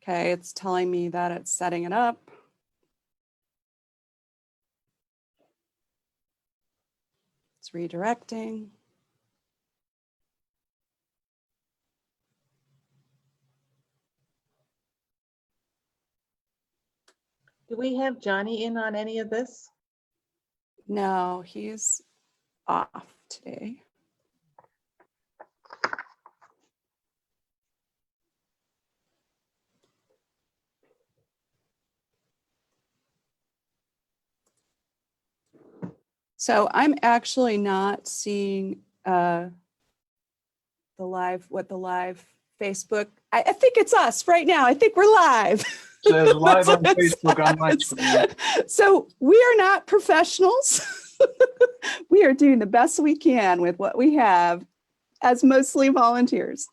Okay, it's telling me that it's setting it up. It's redirecting. Do we have Johnny in on any of this? No, he's off today. So I'm actually not seeing what the live Facebook. I think it's us right now. I think we're live. Says live on Facebook on my screen. So we are not professionals. We are doing the best we can with what we have as mostly volunteers.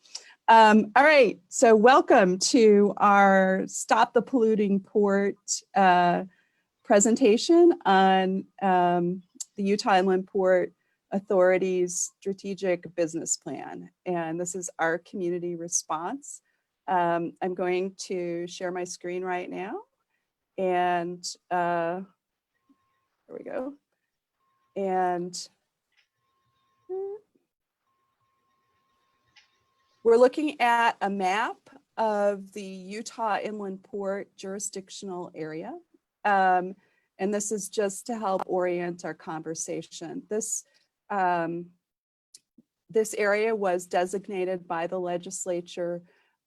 All right, so welcome to our Stop the Polluting Port presentation on the Utah Inland Port Authority's strategic business plan. And this is our community response. I'm going to share my screen right now. And there we go. And we're looking at a map of the Utah Inland Port jurisdictional area. And this is just to help orient our conversation. This area was designated by the legislature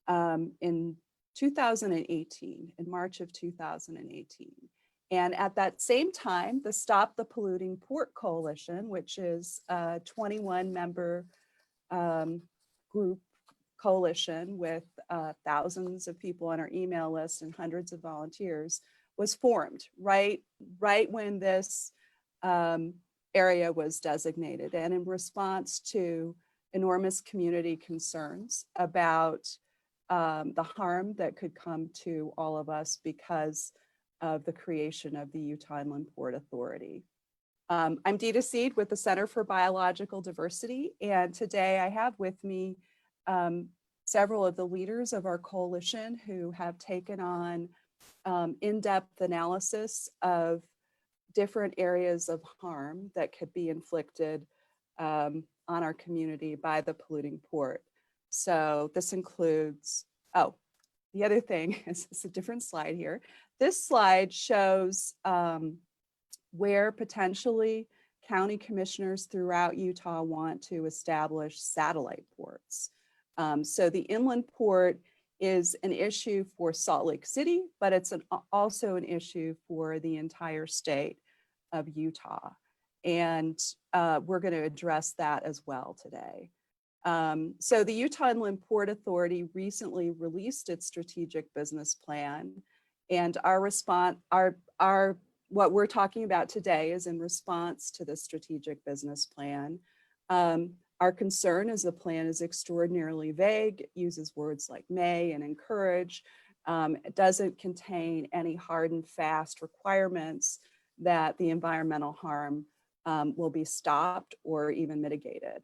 in 2018, in March of 2018. And at that same time, the Stop the Polluting Port Coalition, which is a 21-member group coalition with thousands of people on our email list and hundreds of volunteers, was formed right when this area was designated, and in response to enormous community concerns about the harm that could come to all of us because of the creation of the Utah Inland Port Authority. I'm Dita Seed with the Center for Biological Diversity, and today I have with me several of the leaders of our coalition who have taken on in-depth analysis of different areas of harm that could be inflicted on our community by the polluting port. So this includes, oh, the other thing is it's a different slide here. This slide shows where potentially county commissioners throughout Utah want to establish satellite ports. So the inland port is an issue for Salt Lake City, but it's also an issue for the entire state of Utah. And we're going to address that as well today. So the Utah Inland Port Authority recently released its strategic business plan, and our response, what we're talking about today is in response to the strategic business plan. Our concern is the plan is extraordinarily vague, it uses words like may and encourage. It doesn't contain any hard and fast requirements that the environmental harm will be stopped or even mitigated.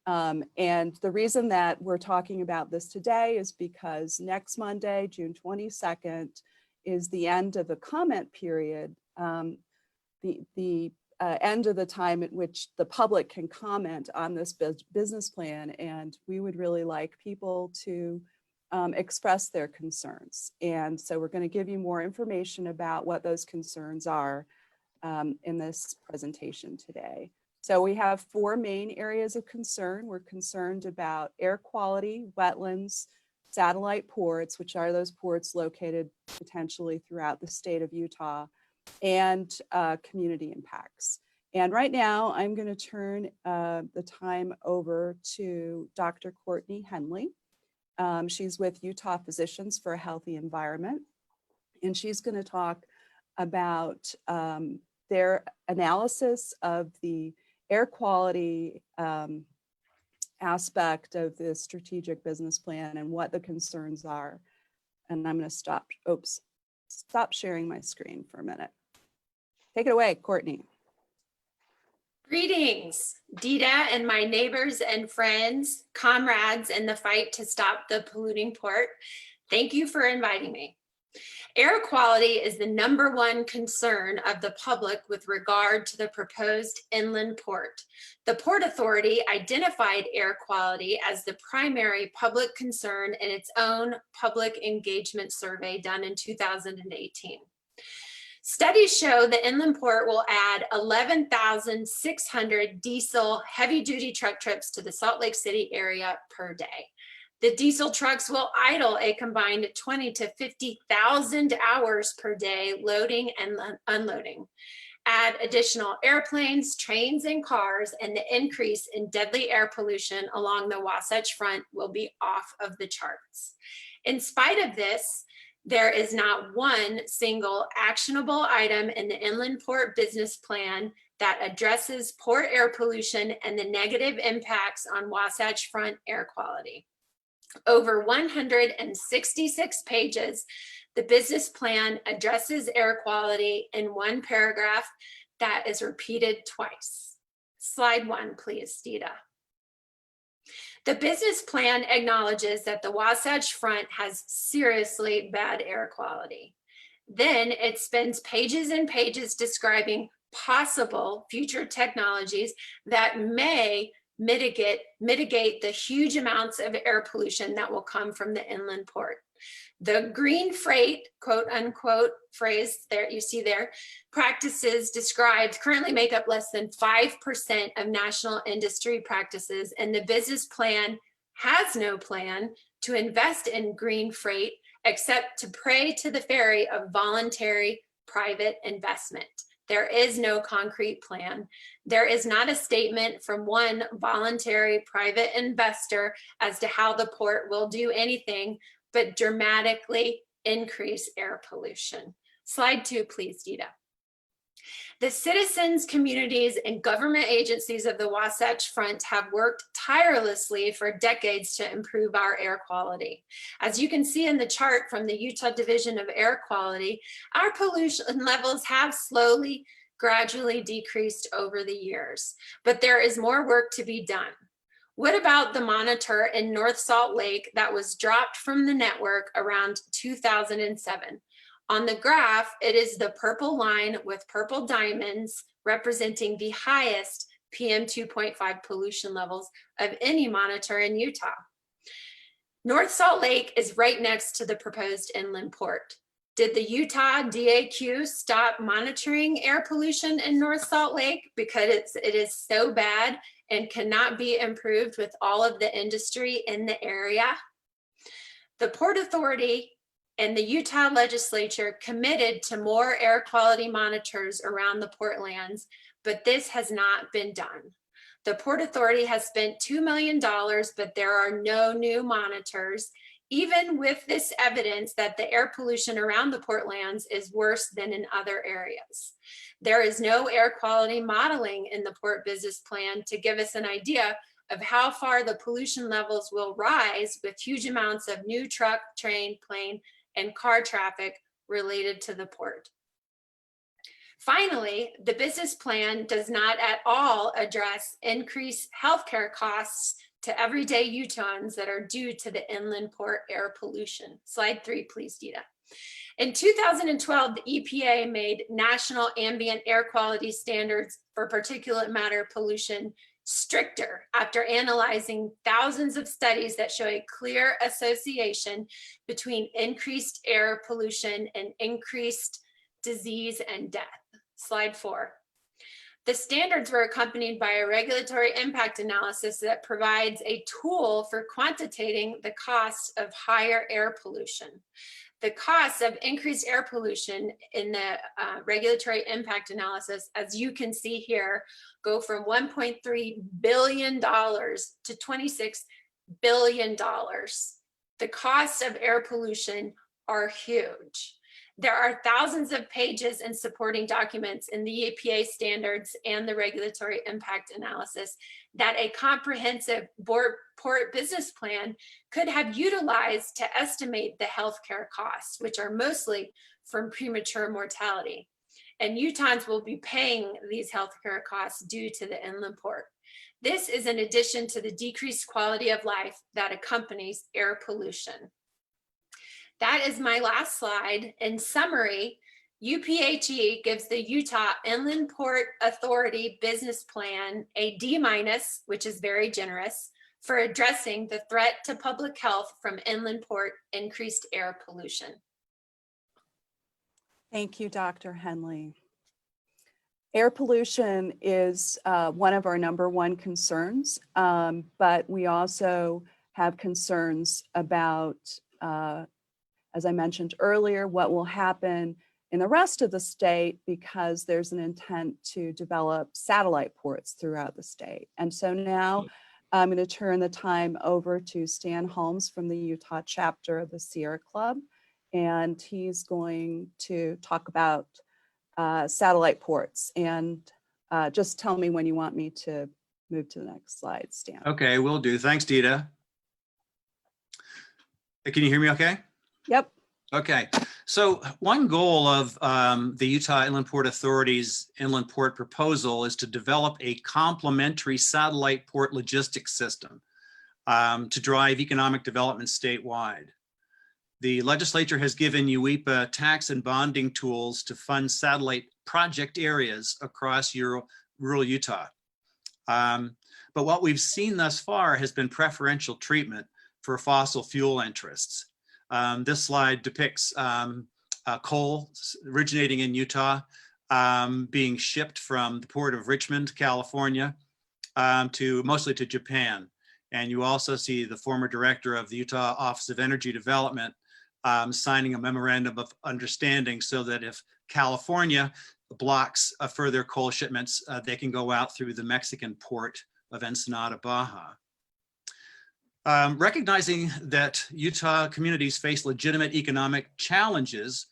And the reason that we're talking about this today is because next Monday, June 22nd, is the end of the comment period, the end of the time at which the public can comment on this business plan. And we would really like people to express their concerns. And so we're going to give you more information about what those concerns are in this presentation today. So we have four main areas of concern. We're concerned about air quality, wetlands, satellite ports, which are those ports located potentially throughout the state of Utah, and community impacts. And right now, I'm going to turn the time over to Dr. Courtney Henley. She's with Utah Physicians for a Healthy Environment, and she's going to talk about their analysis of the air quality aspect of the strategic business plan and what the concerns are. And I'm going to stop sharing my screen for a minute. Take it away, Courtney. Greetings, Dita and my neighbors and friends, comrades in the fight to stop the polluting port. Thank you for inviting me. Air quality is the #1 concern of the public with regard to the proposed inland port. The Port Authority identified air quality as the primary public concern in its own public engagement survey done in 2018. Studies show the inland port will add 11,600 diesel heavy-duty truck trips to the Salt Lake City area per day. The diesel trucks will idle a combined 20 to 50,000 hours per day, loading and unloading. Add additional airplanes, trains, and cars, and the increase in deadly air pollution along the Wasatch Front will be off of the charts. In spite of this, there is not one single actionable item in the Inland Port Business Plan that addresses port air pollution and the negative impacts on Wasatch Front air quality. Over 166 pages, the business plan addresses air quality in one paragraph that is repeated twice. Slide 1, please, Dita. The business plan acknowledges that the Wasatch Front has seriously bad air quality. Then it spends pages and pages describing possible future technologies that may mitigate the huge amounts of air pollution that will come from the inland port. The green freight, quote unquote, phrase there you see there, practices described currently make up less than 5% of national industry practices, and the business plan has no plan to invest in green freight except to pray to the fairy of voluntary private investment. There is no concrete plan. There is not a statement from one voluntary private investor as to how the port will do anything but dramatically increase air pollution. Slide 2, please, Dita. The citizens, communities, and government agencies of the Wasatch Front have worked tirelessly for decades to improve our air quality. As you can see in the chart from the Utah Division of Air Quality, our pollution levels have slowly, gradually decreased over the years, but there is more work to be done. What about the monitor in North Salt Lake that was dropped from the network around 2007? On the graph, it is the purple line with purple diamonds representing the highest PM 2.5 pollution levels of any monitor in Utah. North Salt Lake is right next to the proposed inland port. Did the Utah DAQ stop monitoring air pollution in North Salt Lake because it is so bad and cannot be improved with all of the industry in the area? The Port Authority and the Utah legislature committed to more air quality monitors around the portlands, but this has not been done. The Port Authority has spent $2 million, but there are no new monitors, even with this evidence that the air pollution around the portlands is worse than in other areas. There is no air quality modeling in the port business plan to give us an idea of how far the pollution levels will rise with huge amounts of new truck, train, plane, and car traffic related to the port. Finally, the business plan does not at all address increased healthcare costs to everyday Utahns that are due to the inland port air pollution. Slide 3, please, Dita. In 2012, the EPA made national ambient air quality standards for particulate matter pollution stricter after analyzing thousands of studies that show a clear association between increased air pollution and increased disease and death. Slide 4. The standards were accompanied by a regulatory impact analysis that provides a tool for quantitating the cost of higher air pollution. The costs of increased air pollution in the regulatory impact analysis, as you can see here, go from $1.3 billion to $26 billion. The costs of air pollution are huge. There are thousands of pages and supporting documents in the EPA standards and the regulatory impact analysis that a comprehensive port business plan could have utilized to estimate the healthcare costs, which are mostly from premature mortality. And Utahns will be paying these healthcare costs due to the inland port. This is in addition to the decreased quality of life that accompanies air pollution. That is my last slide. In summary, UPHE gives the Utah Inland Port Authority business plan a D-, which is very generous, for addressing the threat to public health from inland port increased air pollution. Thank you, Dr. Henley. Air pollution is one of our #1 concerns, but we also have concerns about, as I mentioned earlier, what will happen in the rest of the state because there's an intent to develop satellite ports throughout the state. And so now I'm going to turn the time over to Stan Holmes from the Utah chapter of the Sierra Club, and he's going to talk about satellite ports. And just tell me when you want me to move to the next slide, Stan. Okay, will do. Thanks, Dita. Can you hear me okay? Yep. Okay, so one goal of the Utah Inland Port Authority's inland port proposal is to develop a complementary satellite port logistics system to drive economic development statewide. The legislature has given UIPA tax and bonding tools to fund satellite project areas across rural Utah. But what we've seen thus far has been preferential treatment for fossil fuel interests. This slide depicts coal originating in Utah being shipped from the port of Richmond, California, mostly to Japan. And you also see the former director of the Utah Office of Energy Development signing a memorandum of understanding so that if California blocks further coal shipments, they can go out through the Mexican port of Ensenada, Baja. Recognizing that Utah communities face legitimate economic challenges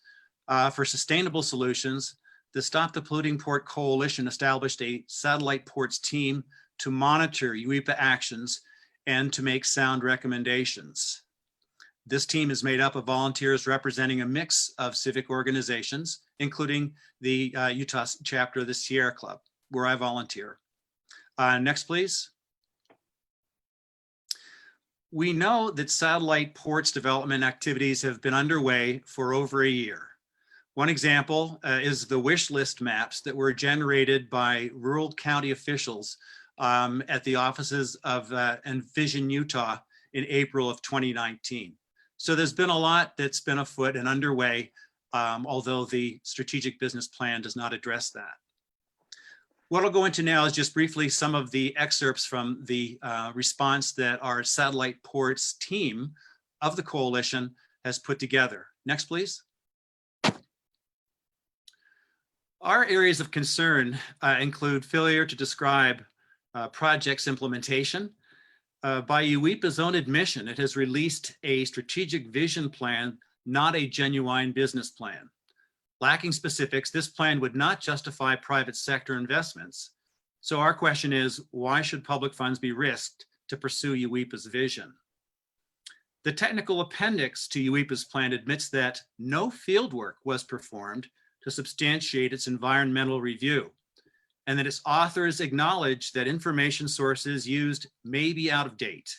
for sustainable solutions, the Stop the Polluting Port Coalition established a satellite ports team to monitor UIPA actions and to make sound recommendations. This team is made up of volunteers representing a mix of civic organizations, including the Utah chapter of the Sierra Club, where I volunteer. Next, please. We know that satellite ports development activities have been underway for over a year. One example is the wish list maps that were generated by rural county officials at the offices of Envision Utah in April of 2019. So there's been a lot that's been afoot and underway, although the strategic business plan does not address that. What I'll go into now is just briefly some of the excerpts from the response that our satellite ports team of the coalition has put together. Next, please. Our areas of concern include failure to describe projects implementation. By UIPA's own admission, it has released a strategic vision plan, not a genuine business plan. Lacking specifics, this plan would not justify private sector investments. So our question is, why should public funds be risked to pursue UIPA's vision? The technical appendix to UIPA's plan admits that no fieldwork was performed to substantiate its environmental review, and that its authors acknowledge that information sources used may be out of date.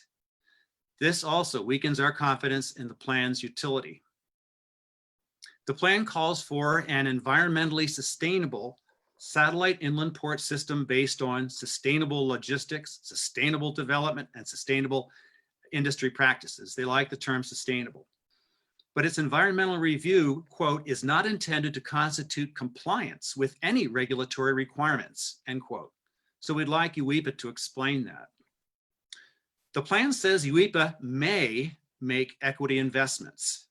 This also weakens our confidence in the plan's utility. The plan calls for an environmentally sustainable satellite inland port system based on sustainable logistics, sustainable development, and sustainable industry practices. They like the term sustainable. But its environmental review, quote, is not intended to constitute compliance with any regulatory requirements, end quote. So we'd like UIPA to explain that. The plan says UIPA may make equity investments.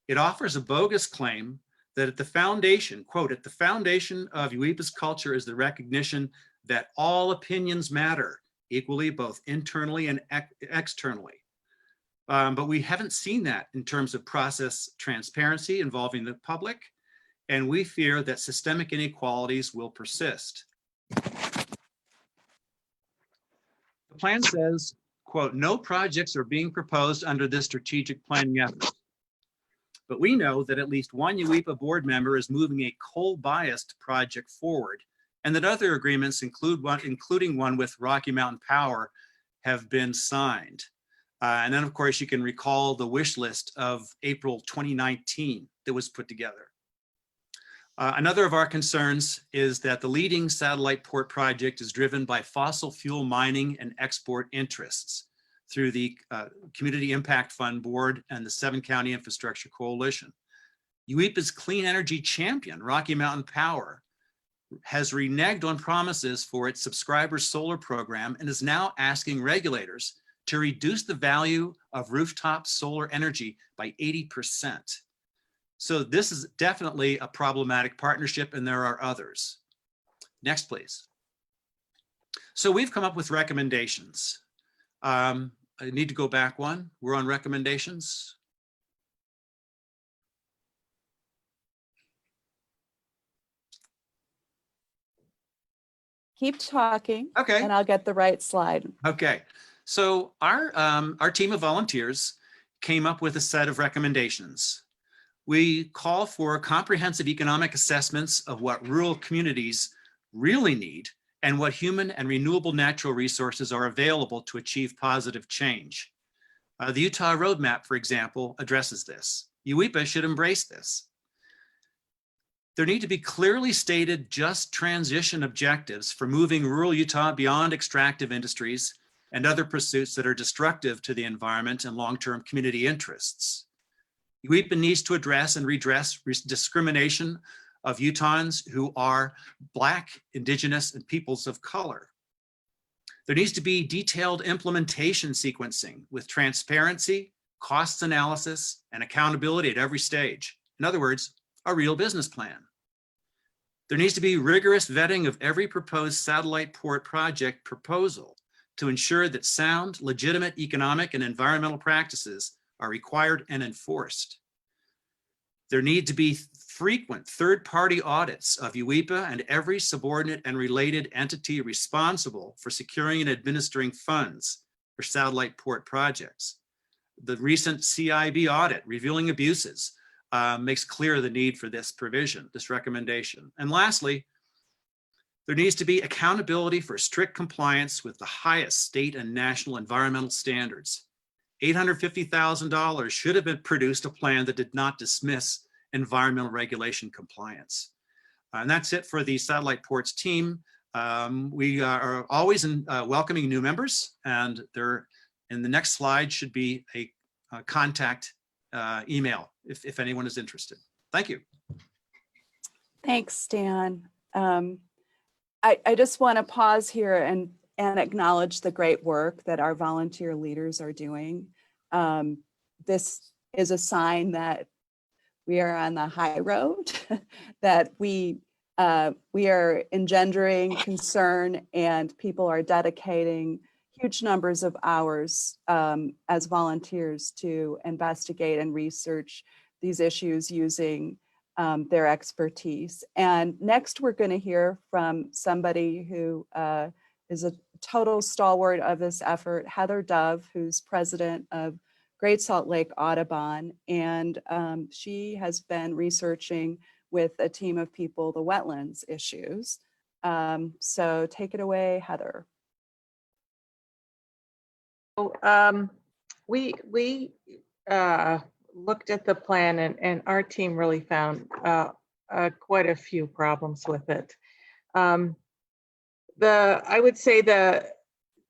It offers a bogus claim that at the foundation, quote, at the foundation of UIPA's culture is the recognition that all opinions matter equally, both internally and externally. But we haven't seen that in terms of process transparency involving the public, and we fear that systemic inequalities will persist. The plan says, quote, no projects are being proposed under this strategic planning effort. But we know that at least one UIPA board member is moving a coal-biased project forward, and that other agreements, including one with Rocky Mountain Power, have been signed. And then, of course, you can recall the wish list of April 2019 that was put together. Another of our concerns is that the leading satellite port project is driven by fossil fuel mining and export interests through the Community Impact Fund Board and the 7-County Infrastructure Coalition. UIPA's clean energy champion, Rocky Mountain Power, has reneged on promises for its subscriber solar program and is now asking regulators to reduce the value of rooftop solar energy by 80%. So this is definitely a problematic partnership, and there are others. Next, please. So we've come up with recommendations. I need to go back one. We're on recommendations. Keep talking. Okay. And I'll get the right slide. Okay. So our team of volunteers came up with a set of recommendations. We call for comprehensive economic assessments of what rural communities really need and what human and renewable natural resources are available to achieve positive change. The Utah Roadmap, for example, addresses this. UIPA should embrace this. There need to be clearly stated just transition objectives for moving rural Utah beyond extractive industries and other pursuits that are destructive to the environment and long-term community interests. UIPA needs to address and redress discrimination of Utahns who are Black, Indigenous, and peoples of color. There needs to be detailed implementation sequencing with transparency, costs analysis, and accountability at every stage. In other words, a real business plan. There needs to be rigorous vetting of every proposed satellite port project proposal to ensure that sound, legitimate economic and environmental practices are required and enforced. There need to be frequent third-party audits of UIPA and every subordinate and related entity responsible for securing and administering funds for satellite port projects. The recent CIB audit revealing abuses makes clear the need for this provision, this recommendation. And lastly, there needs to be accountability for strict compliance with the highest state and national environmental standards. $850,000 should have been produced a plan that did not dismiss environmental regulation compliance. And that's it for the Satellite Ports team. We are always welcoming new members, and there in the next slide should be a contact email if anyone is interested. Thank you. Thanks, Stan. I just want to pause here and acknowledge the great work that our volunteer leaders are doing. This is a sign that we are on the high road, that we are engendering concern and people are dedicating huge numbers of hours as volunteers to investigate and research these issues using their expertise. And next, we're going to hear from somebody who is a total stalwart of this effort, Heather Dove, who's president of Great Salt Lake Audubon. And she has been researching with a team of people the wetlands issues. So take it away, Heather. We looked at the plan, and our team really found quite a few problems with it. I would say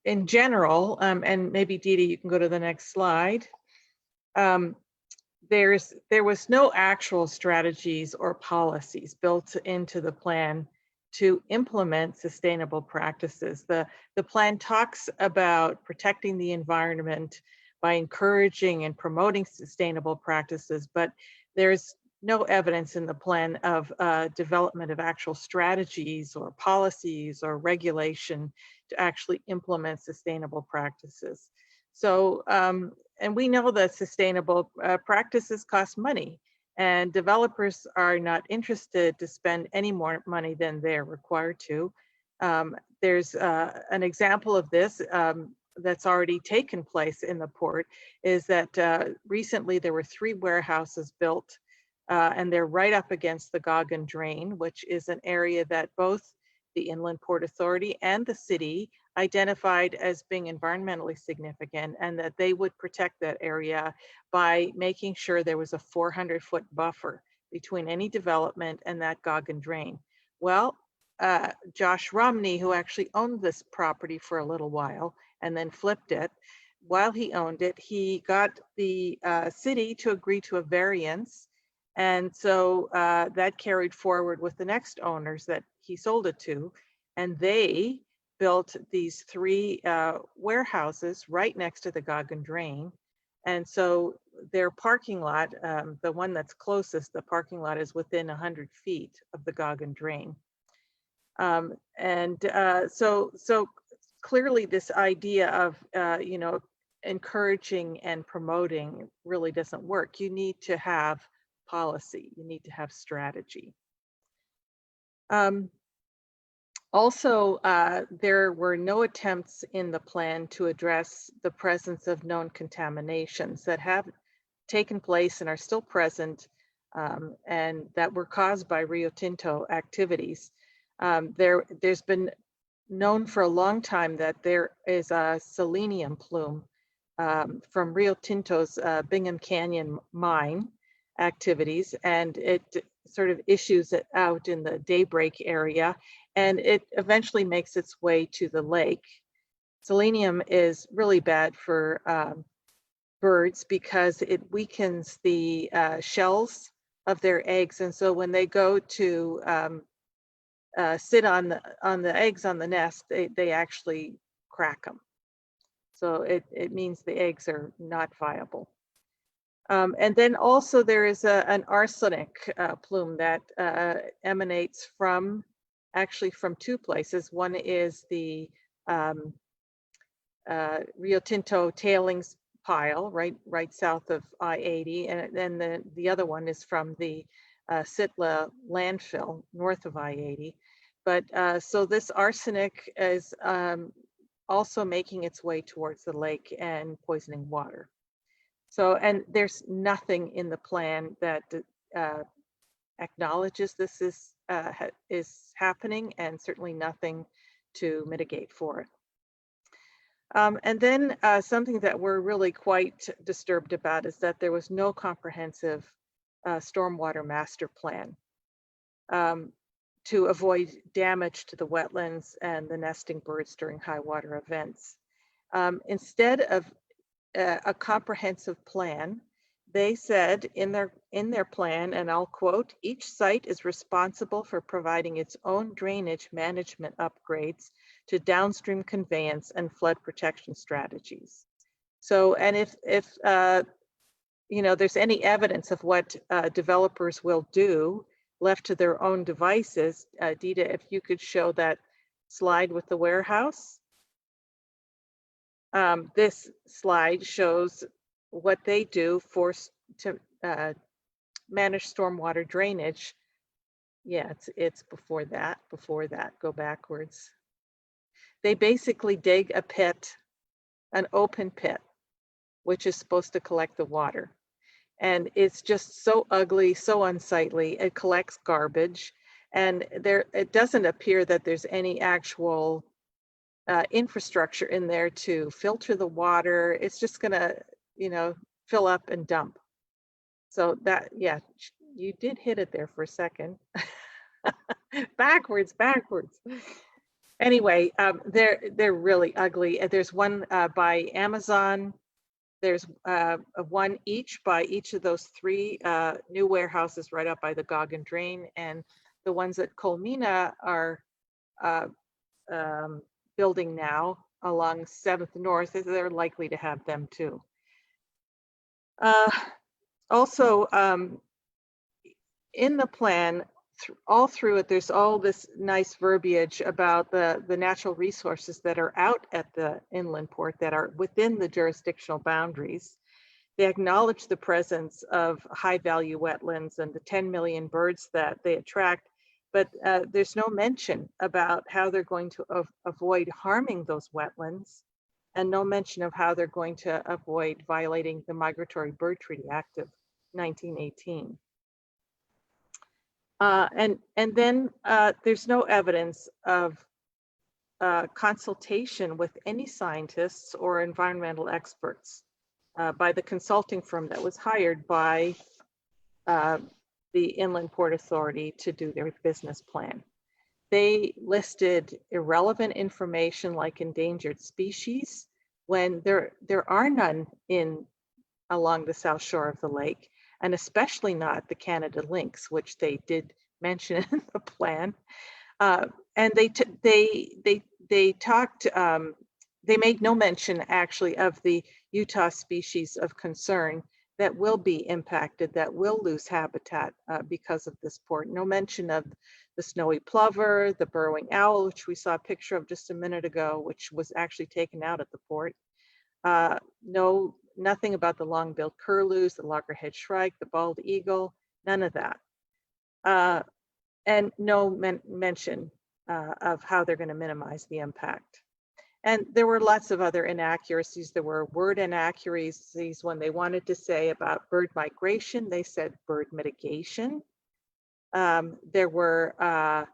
in general, and maybe Dee Dee, you can go to the next slide. There was no actual strategies or policies built into the plan to implement sustainable practices. The plan talks about protecting the environment by encouraging and promoting sustainable practices, but there's no evidence in the plan of development of actual strategies or policies or regulation to actually implement sustainable practices. So, and we know that sustainable practices cost money, and developers are not interested to spend any more money than they're required to. There's an example of this that's already taken place in the port, is that recently there were 3 warehouses built, and they're right up against the Goggin Drain, which is an area that both the Inland Port Authority and the city identified as being environmentally significant, and that they would protect that area by making sure there was a 400-foot buffer between any development and that Goggin drain. Well, Josh Romney, who actually owned this property for a little while and then flipped it, while he owned it, he got the city to agree to a variance. And so that carried forward with the next owners that he sold it to. And they built these 3 warehouses right next to the Goggin drain. And so their parking lot, the one that's closest, the parking lot is within 100 feet of the Goggin drain. So clearly this idea of, encouraging and promoting really doesn't work. You need to have policy, you need to have strategy. Also, there were no attempts in the plan to address the presence of known contaminations that have taken place and are still present, and that were caused by Rio Tinto activities. There's been known for a long time that there is a selenium plume from Rio Tinto's Bingham Canyon mine activities, and it sort of issues it out in the Daybreak area, and it eventually makes its way to the lake. Selenium is really bad for birds because it weakens the shells of their eggs, and so when they go to sit on the eggs on the nest, they actually crack them. So it means the eggs are not viable. And then also there is an arsenic plume that emanates from, actually from 2 places. One is the Rio Tinto tailings pile right south of I-80, and then the other one is from the Sitla landfill north of I-80. But so this arsenic is also making its way towards the lake and poisoning water. So, and there's nothing in the plan that acknowledges this is happening, and certainly nothing to mitigate for it. And then something that we're really quite disturbed about is that there was no comprehensive stormwater master plan to avoid damage to the wetlands and the nesting birds during high water events. Instead of a comprehensive plan, they said in their plan, and I'll quote, "Each site is responsible for providing its own drainage management upgrades to downstream conveyance and flood protection strategies." So, and if there's any evidence of what developers will do left to their own devices, Dita, if you could show that slide with the warehouse. This slide shows what they do to manage stormwater drainage. Yeah, it's before that, go backwards. They basically dig a pit, an open pit, which is supposed to collect the water. And it's just so ugly, so unsightly. It collects garbage, and it doesn't appear that there's any actual infrastructure in there to filter the water. It's just gonna, fill up and dump. So that, yeah, you did hit it there for a second. backwards. Anyway, they're really ugly. There's one by Amazon. There's one each by each of those 3 new warehouses right up by the Goggin Drain, and the ones that Colmena are building now along 7th North, they're likely to have them too. Also, in the plan, all through it, there's all this nice verbiage about the natural resources that are out at the inland port that are within the jurisdictional boundaries. They acknowledge the presence of high value wetlands and the 10 million birds that they attract, but there's no mention about how they're going to avoid harming those wetlands, and no mention of how they're going to avoid violating the Migratory Bird Treaty Act of 1918. And then there's no evidence of consultation with any scientists or environmental experts by the consulting firm that was hired by the Inland Port Authority to do their business plan. They listed irrelevant information like endangered species when there are none along the south shore of the lake, and especially not the Canada lynx, which they did mention in the plan. And they made no mention actually of the Utah species of concern that will be impacted, that will lose habitat because of this port. No mention of the snowy plover, the burrowing owl, which we saw a picture of just a minute ago, which was actually taken out at the port. Nothing about the long-billed curlews, the loggerhead shrike, the bald eagle, none of that. And no mention of how they're going to minimize the impact. And there were lots of other inaccuracies. There were word inaccuracies when they wanted to say about bird migration, they said bird mitigation. There were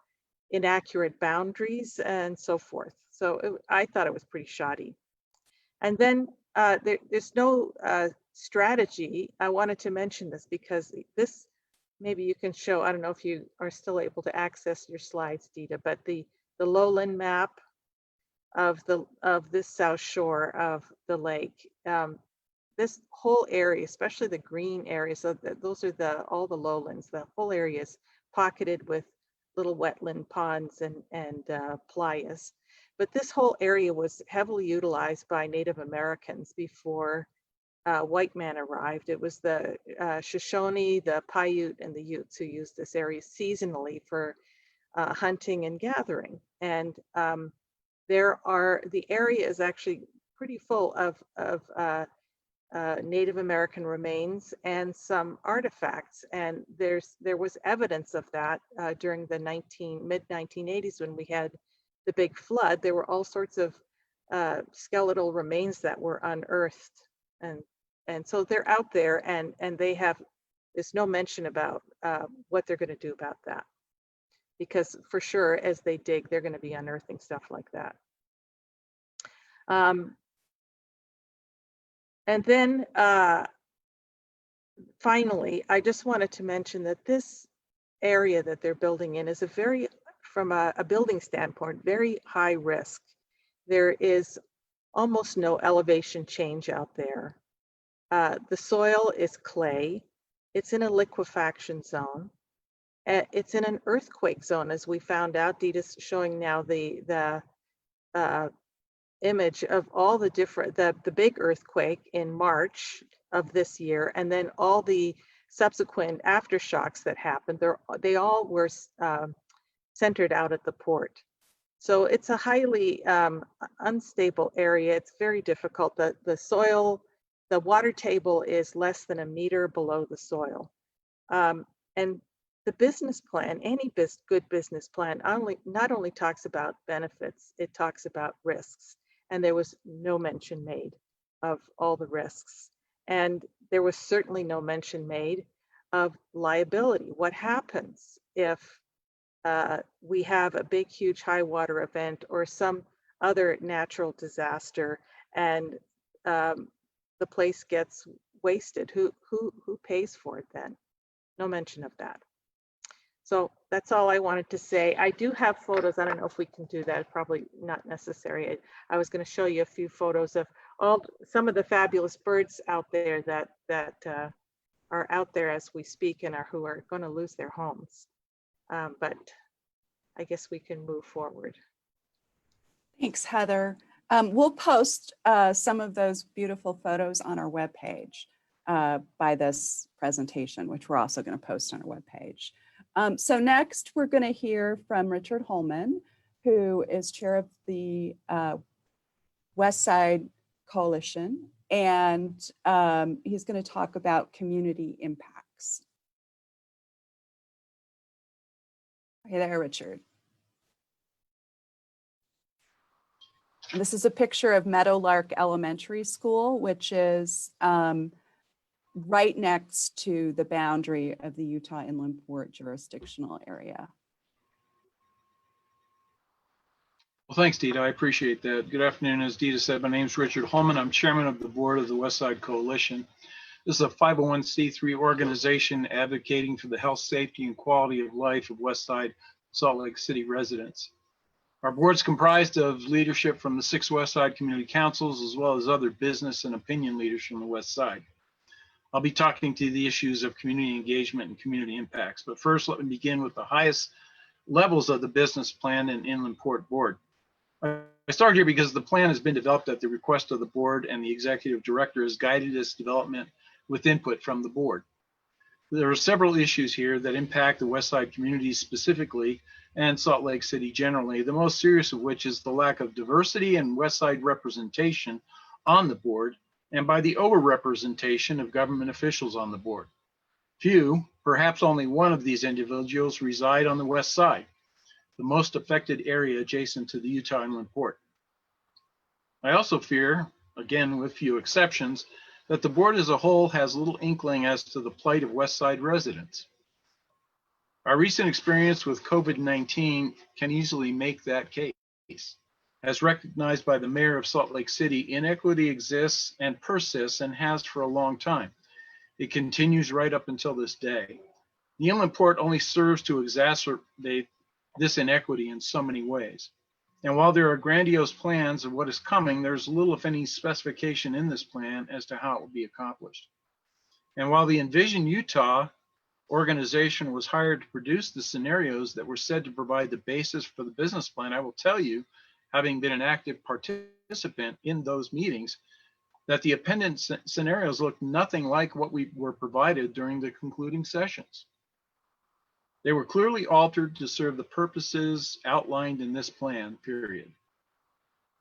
inaccurate boundaries and so forth. So I thought it was pretty shoddy. And then there's no strategy. I wanted to mention this because this, maybe you can show, I don't know if you are still able to access your slides, Dita, but the lowland map of this south shore of the lake. This whole area, especially the green areas, so those are all the lowlands. The whole area is pocketed with little wetland ponds and playas. But this whole area was heavily utilized by Native Americans before white man arrived. It was the Shoshone, the Paiute, and the Utes who used this area seasonally for hunting and gathering. And the area is actually pretty full of Native American remains and some artifacts. And there was evidence of that during the mid-1980s when we had the big flood. There were all sorts of skeletal remains that were unearthed. And so they're out there, and there's no mention about what they're going to do about that. Because for sure, as they dig, they're going to be unearthing stuff like that. And then finally, I just wanted to mention that this area that they're building in is from a building standpoint, very high risk. There is almost no elevation change out there. The soil is clay. It's in a liquefaction zone. It's in an earthquake zone, as we found out. Dita's showing now the image of all the different, the big earthquake in March of this year, and then all the subsequent aftershocks that happened. They all were centered out at the port. So it's a highly unstable area. It's very difficult. The soil, the water table is less than a meter below the soil. And the business plan, any good business plan, not only talks about benefits, it talks about risks. And there was no mention made of all the risks. And there was certainly no mention made of liability. What happens if we have a big, huge high water event or some other natural disaster and the place gets wasted? Who pays for it then? No mention of that. So that's all I wanted to say. I do have photos. I don't know if we can do that. Probably not necessary. I was going to show you a few photos of some of the fabulous birds out there that are out there as we speak and who are going to lose their homes. But I guess we can move forward. Thanks, Heather. We'll post some of those beautiful photos on our webpage by this presentation, which we're also going to post on our webpage. So next, we're going to hear from Richard Holman, who is chair of the West Side Coalition, and he's going to talk about community impacts. Hey there, Richard. And this is a picture of Meadowlark Elementary School, which is right next to the boundary of the Utah Inland Port jurisdictional area. Well, thanks, Dita. I appreciate that. Good afternoon. As Dita said, my name is Richard Holman. I'm chairman of the board of the Westside Coalition. This is a 501c3 organization advocating for the health, safety, and quality of life of Westside Salt Lake City residents. Our board's comprised of leadership from the 6 Westside community councils, as well as other business and opinion leaders from the West Side. I'll be talking to the issues of community engagement and community impacts. But first, let me begin with the highest levels of the business plan and Inland Port Board. I start here because the plan has been developed at the request of the board, and the executive director has guided its development with input from the board. There are several issues here that impact the Westside community specifically and Salt Lake City generally, the most serious of which is the lack of diversity and Westside representation on the board, and by the overrepresentation of government officials on the board. Few, perhaps only one of these individuals reside on the West Side, the most affected area adjacent to the Utah Inland Port. I also fear, again with few exceptions, that the board as a whole has little inkling as to the plight of West Side residents. Our recent experience with COVID-19 can easily make that case. As recognized by the mayor of Salt Lake City, inequity exists and persists and has for a long time. It continues right up until this day. The Inland Port only serves to exacerbate this inequity in so many ways. And while there are grandiose plans of what is coming, there's little, if any, specification in this plan as to how it will be accomplished. And while the Envision Utah organization was hired to produce the scenarios that were said to provide the basis for the business plan, I will tell you, having been an active participant in those meetings, that the appended scenarios looked nothing like what we were provided during the concluding sessions. They were clearly altered to serve the purposes outlined in this plan, period.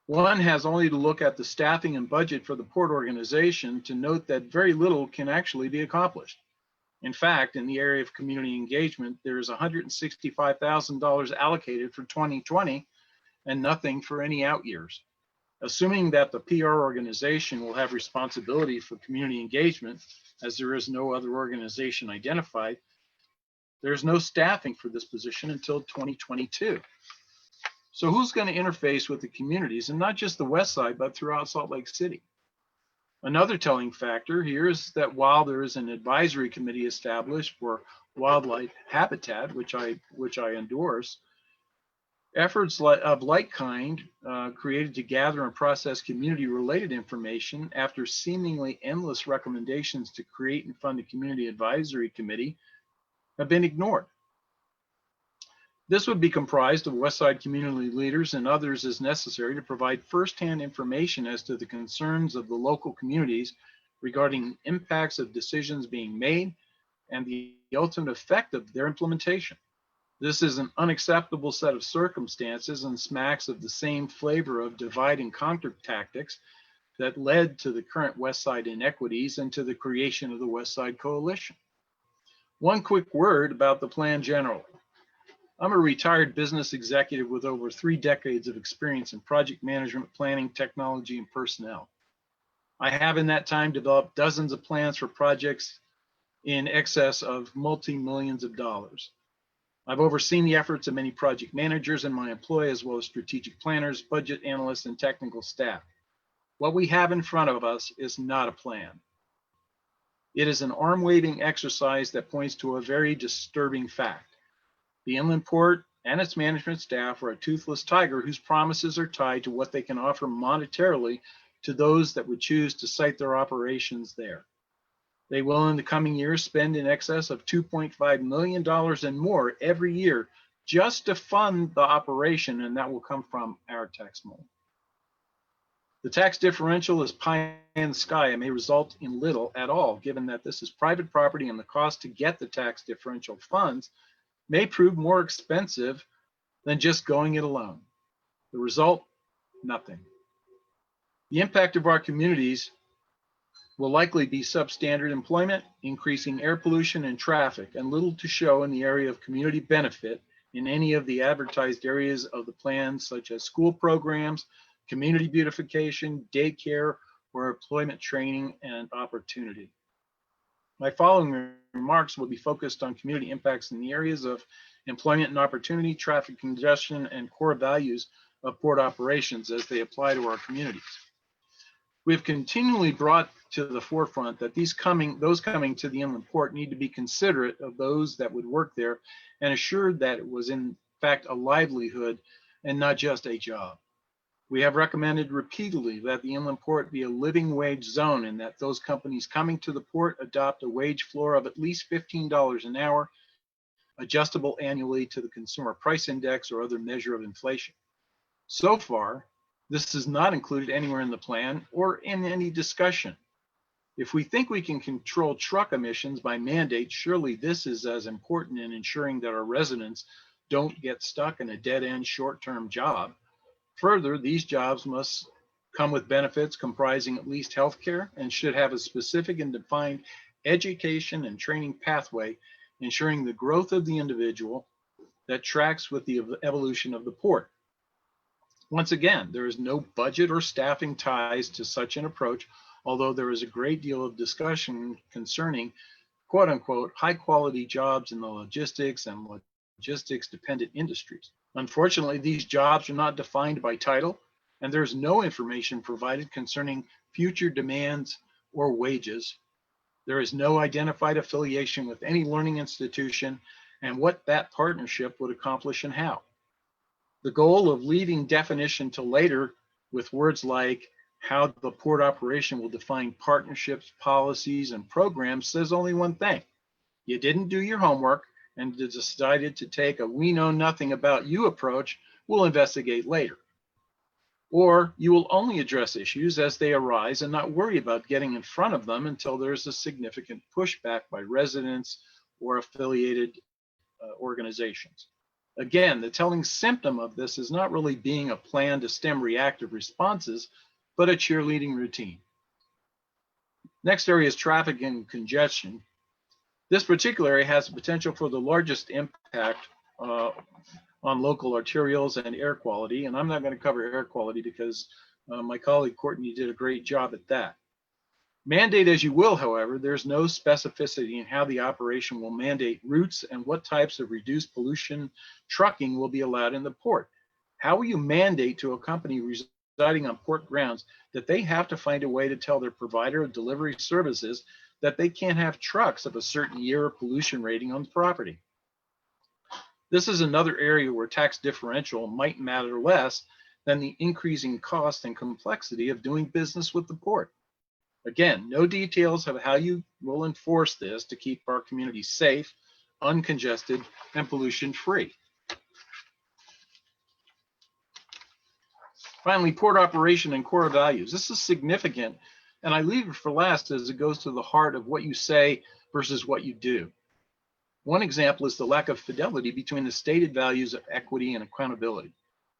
One has only to look at the staffing and budget for the port organization to note that very little can actually be accomplished. In fact, in the area of community engagement, there is $165,000 allocated for 2020 and nothing for any out years. Assuming that the PR organization will have responsibility for community engagement, as there is no other organization identified, there's no staffing for this position until 2022. So who's going to interface with the communities, and not just the West Side, but throughout Salt Lake City? Another telling factor here is that while there is an advisory committee established for wildlife habitat, which I endorse, efforts of like kind created to gather and process community-related information after seemingly endless recommendations to create and fund a community advisory committee have been ignored. This would be comprised of Westside community leaders and others as necessary to provide firsthand information as to the concerns of the local communities regarding impacts of decisions being made and the ultimate effect of their implementation. This is an unacceptable set of circumstances and smacks of the same flavor of divide and conquer tactics that led to the current Westside inequities and to the creation of the Westside Coalition. One quick word about the plan generally. I'm a retired business executive with over 3 decades of experience in project management, planning, technology, and personnel. I have in that time developed dozens of plans for projects in excess of multi-millions of dollars. I've overseen the efforts of many project managers in my employ, as well as strategic planners, budget analysts, and technical staff. What we have in front of us is not a plan. It is an arm-waving exercise that points to a very disturbing fact. The Inland Port and its management staff are a toothless tiger whose promises are tied to what they can offer monetarily to those that would choose to site their operations there. They will in the coming years spend in excess of $2.5 million and more every year just to fund the operation, and that will come from our tax money. The tax differential is pie in the sky and may result in little at all, given that this is private property and the cost to get the tax differential funds may prove more expensive than just going it alone. The result, nothing. The impact of our communities will likely be substandard employment, increasing air pollution and traffic, and little to show in the area of community benefit in any of the advertised areas of the plan, such as school programs, community beautification, daycare, or employment training and opportunity. My following remarks will be focused on community impacts in the areas of employment and opportunity, traffic congestion, and core values of port operations as they apply to our communities. We have continually brought to the forefront that those coming to the inland port need to be considerate of those that would work there and assured that it was in fact a livelihood and not just a job. We have recommended repeatedly that the inland port be a living wage zone and that those companies coming to the port adopt a wage floor of at least $15 an hour, adjustable annually to the consumer price index or other measure of inflation. So far, this is not included anywhere in the plan or in any discussion. If we think we can control truck emissions by mandate, surely this is as important in ensuring that our residents don't get stuck in a dead-end short-term job. Further, these jobs must come with benefits comprising at least health care and should have a specific and defined education and training pathway, ensuring the growth of the individual that tracks with the evolution of the port. Once again, there is no budget or staffing ties to such an approach, although there is a great deal of discussion concerning quote unquote high quality jobs in the logistics and logistics dependent industries. Unfortunately, these jobs are not defined by title, and there's no information provided concerning future demands or wages. There is no identified affiliation with any learning institution and what that partnership would accomplish and how. The goal of leaving definition to later with words like how the port operation will define partnerships, policies, and programs says only one thing. You didn't do your homework and decided to take a we know nothing about you approach. We'll investigate later. Or you will only address issues as they arise and not worry about getting in front of them until there's a significant pushback by residents or affiliated organizations. Again, the telling symptom of this is not really being a plan to stem reactive responses, but a cheerleading routine. Next area is traffic and congestion. This particular area has the potential for the largest impact on local arterials and air quality. And I'm not going to cover air quality because my colleague Courtney did a great job at that. Mandate as you will, however, there's no specificity in how the operation will mandate routes and what types of reduced pollution trucking will be allowed in the port. How will you mandate to a company residing on port grounds that they have to find a way to tell their provider of delivery services that they can't have trucks of a certain year or pollution rating on the property? This is another area where tax differential might matter less than the increasing cost and complexity of doing business with the port. Again, no details of how you will enforce this to keep our community safe, uncongested, and pollution-free. Finally, port operation and core values. This is significant, and I leave it for last as it goes to the heart of what you say versus what you do. One example is the lack of fidelity between the stated values of equity and accountability.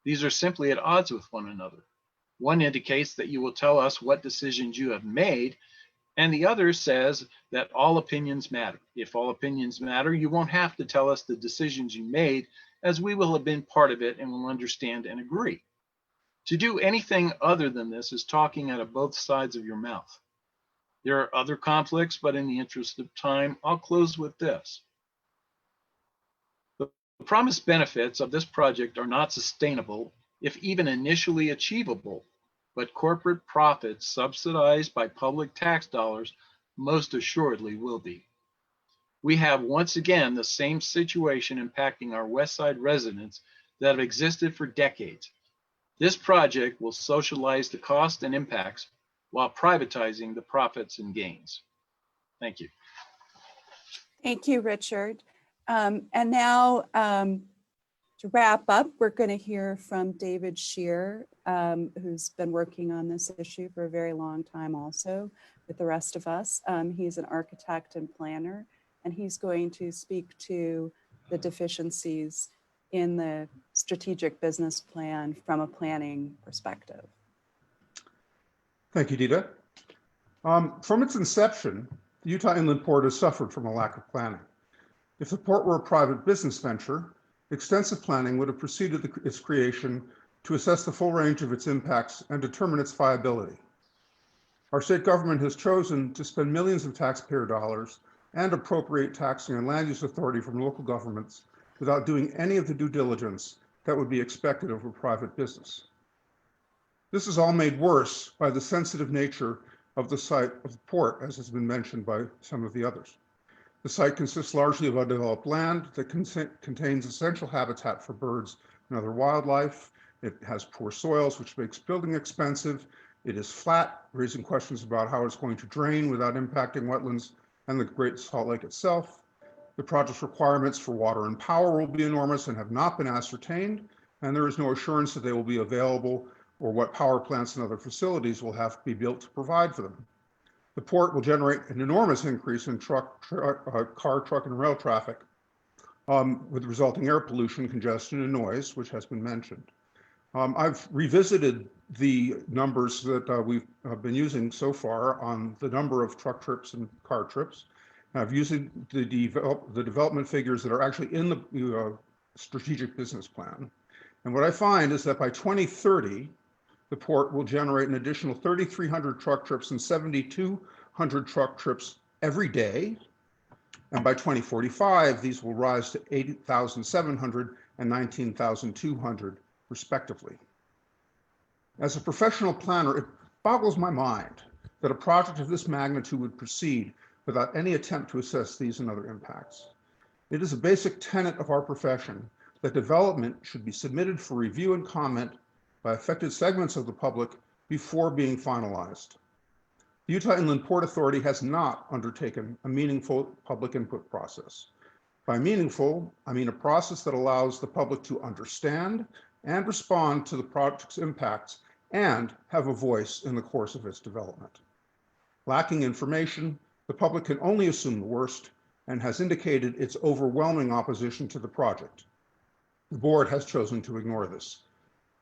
These are simply at odds with one another. One indicates that you will tell us what decisions you have made, and the other says that all opinions matter. If all opinions matter, you won't have to tell us the decisions you made, as we will have been part of it and will understand and agree. To do anything other than this is talking out of both sides of your mouth. There are other conflicts, but in the interest of time, I'll close with this. The promised benefits of this project are not sustainable, if even initially achievable, but corporate profits subsidized by public tax dollars most assuredly will be. We have once again the same situation impacting our West Side residents that have existed for decades. This project will socialize the cost and impacts while privatizing the profits and gains. Thank you. Thank you, Richard. And now to wrap up, we're going to hear from David Shear, who's been working on this issue for a very long time also with the rest of us. He's an architect and planner, and he's going to speak to the deficiencies in the strategic business plan from a planning perspective. Thank you, Dita. From its inception, the Utah Inland Port has suffered from a lack of planning. If the port were a private business venture, extensive planning would have preceded its creation to assess the full range of its impacts and determine its viability. Our state government has chosen to spend millions of taxpayer dollars and appropriate taxing and land use authority from local governments without doing any of the due diligence that would be expected of a private business. This is all made worse by the sensitive nature of the site of the port, as has been mentioned by some of the others. The site consists largely of undeveloped land that contains essential habitat for birds and other wildlife. It has poor soils, which makes building expensive. It is flat, raising questions about how it's going to drain without impacting wetlands and the Great Salt Lake itself. The project's requirements for water and power will be enormous and have not been ascertained, and there is no assurance that they will be available or what power plants and other facilities will have to be built to provide for them. The port will generate an enormous increase in car, truck, and rail traffic, with resulting air pollution, congestion, and noise, which has been mentioned. I've revisited the numbers that we've been using so far on the number of truck trips and car trips. I've used the development figures that are actually in the strategic business plan. And what I find is that by 2030, the port will generate an additional 3,300 truck trips and 7,200 truck trips every day. And by 2045, these will rise to 8,700 and 19,200 respectively. As a professional planner, it boggles my mind that a project of this magnitude would proceed without any attempt to assess these and other impacts. It is a basic tenet of our profession that development should be submitted for review and comment by affected segments of the public before being finalized. The Utah Inland Port Authority has not undertaken a meaningful public input process. By meaningful, I mean a process that allows the public to understand and respond to the project's impacts and have a voice in the course of its development. Lacking information, the public can only assume the worst and has indicated its overwhelming opposition to the project. The board has chosen to ignore this.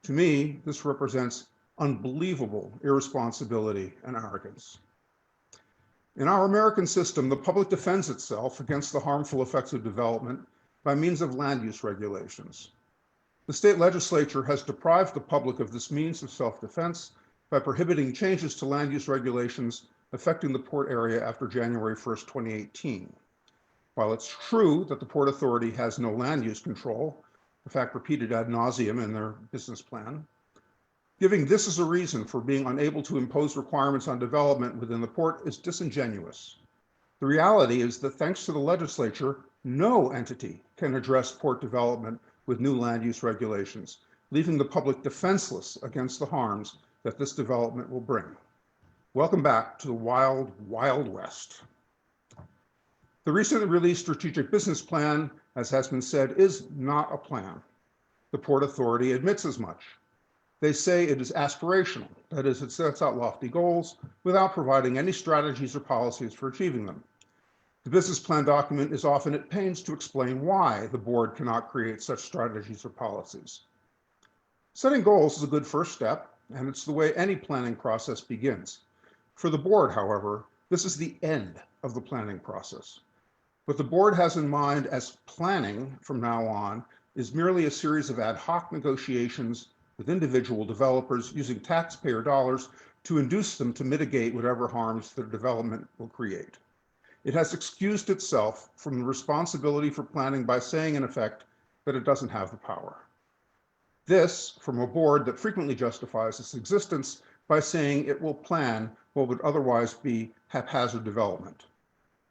To me, this represents unbelievable irresponsibility and arrogance. In our American system, the public defends itself against the harmful effects of development by means of land use regulations. The state legislature has deprived the public of this means of self-defense by prohibiting changes to land use regulations affecting the port area after January 1st, 2018. While it's true that the Port Authority has no land use control, in fact repeated ad nauseum in their business plan, giving this as a reason for being unable to impose requirements on development within the port is disingenuous. The reality is that thanks to the legislature, no entity can address port development with new land use regulations, leaving the public defenseless against the harms that this development will bring. Welcome back to the wild, wild west. The recently released strategic business plan, as has been said, is not a plan. The Port Authority admits as much. They say it is aspirational, that is, it sets out lofty goals without providing any strategies or policies for achieving them. The business plan document is often at pains to explain why the board cannot create such strategies or policies. Setting goals is a good first step, and it's the way any planning process begins. For the board, however, this is the end of the planning process. What the board has in mind as planning from now on is merely a series of ad hoc negotiations with individual developers using taxpayer dollars to induce them to mitigate whatever harms their development will create. It has excused itself from the responsibility for planning by saying, in effect, that it doesn't have the power. This, from a board that frequently justifies its existence by saying it will plan what would otherwise be haphazard development.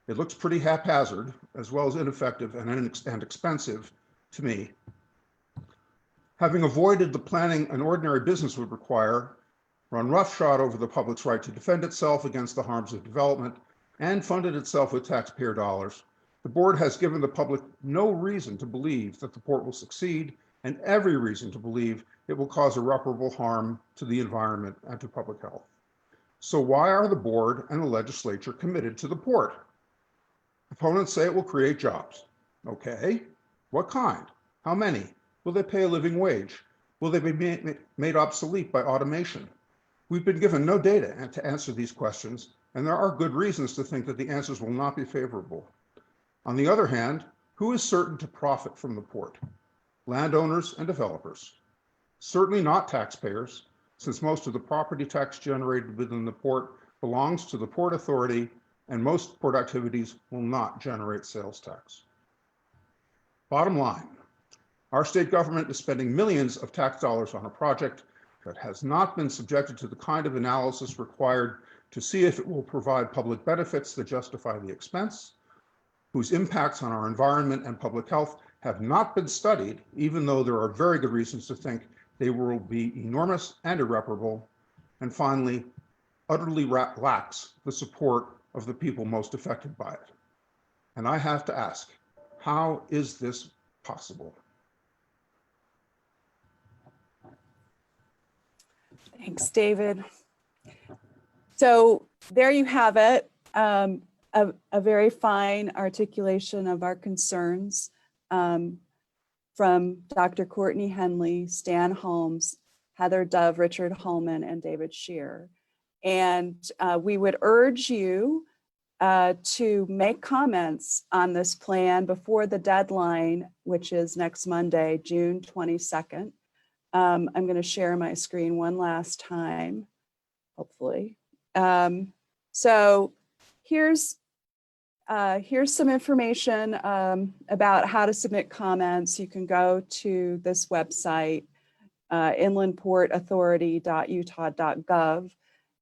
It looks pretty haphazard, as well as ineffective and expensive to me. Having avoided the planning an ordinary business would require, run roughshod over the public's right to defend itself against the harms of development, and funded itself with taxpayer dollars, the board has given the public no reason to believe that the port will succeed and every reason to believe it will cause irreparable harm to the environment and to public health. So why are the board and the legislature committed to the port? Opponents say it will create jobs. Okay, what kind? How many? Will they pay a living wage? Will they be made obsolete by automation? We've been given no data to answer these questions, and there are good reasons to think that the answers will not be favorable. On the other hand, who is certain to profit from the port? Landowners and developers. Certainly not taxpayers, since most of the property tax generated within the port belongs to the Port Authority, and most port activities will not generate sales tax. Bottom line, Our state government is spending millions of tax dollars on a project that has not been subjected to the kind of analysis required to see if it will provide public benefits that justify the expense, whose impacts on our environment and public health have not been studied, even though there are very good reasons to think they will be enormous and irreparable, and finally, utterly lacks the support of the people most affected by it. And I have to ask, how is this possible? Thanks, David. So there you have it, a very fine articulation of our concerns from Dr. Courtney Henley, Stan Holmes, Heather Dove, Richard Holman, and David Shear. And we would urge you to make comments on this plan before the deadline, which is next Monday, June 22nd. I'm going to share my screen one last time, hopefully. So here's some information about how to submit comments. You can go to this website, inlandportauthority.utah.gov,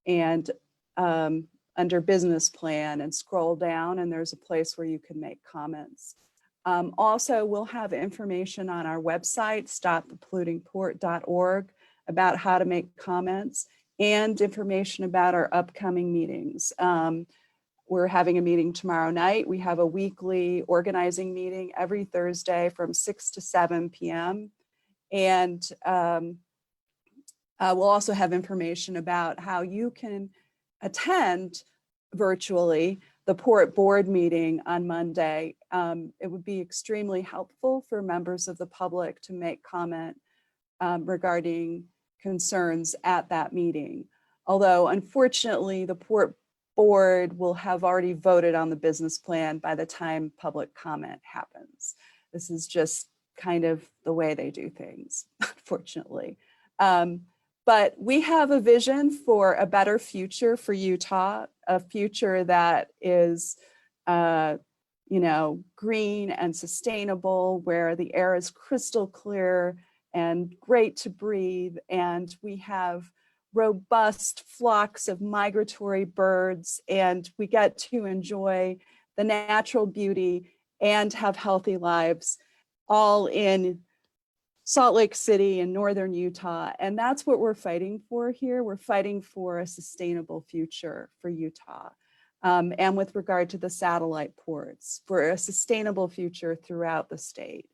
and under business plan, and scroll down, and there's a place where you can make comments. Also, we'll have information on our website, stopthepollutingport.org, about how to make comments, and information about our upcoming meetings. We're having a meeting tomorrow night. We have a weekly organizing meeting every Thursday from 6 to 7 p.m. And we'll also have information about how you can attend virtually the Port Board meeting on Monday. It would be extremely helpful for members of the public to make comment regarding concerns at that meeting. Although unfortunately, the Port Board will have already voted on the business plan by the time public comment happens. This is just kind of the way they do things, unfortunately. But we have a vision for a better future for Utah, a future that is, green and sustainable, where the air is crystal clear and great to breathe. And we have robust flocks of migratory birds, and we get to enjoy the natural beauty and have healthy lives, all in Salt Lake City in northern Utah. And that's what we're fighting for here. We're fighting for a sustainable future for Utah. And with regard to the satellite ports, for a sustainable future throughout the state.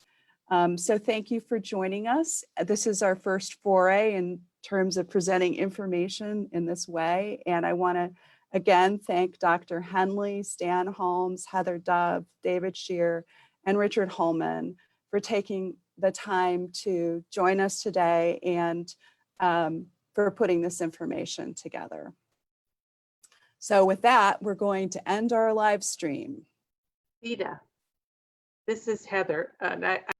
So thank you for joining us. This is our first foray in terms of presenting information in this way. And I want to again thank Dr. Henley, Stan Holmes, Heather Dove, David Shear, and Richard Holman for taking the time to join us today and for putting this information together. So with that, we're going to end our live stream. Dita, this is Heather.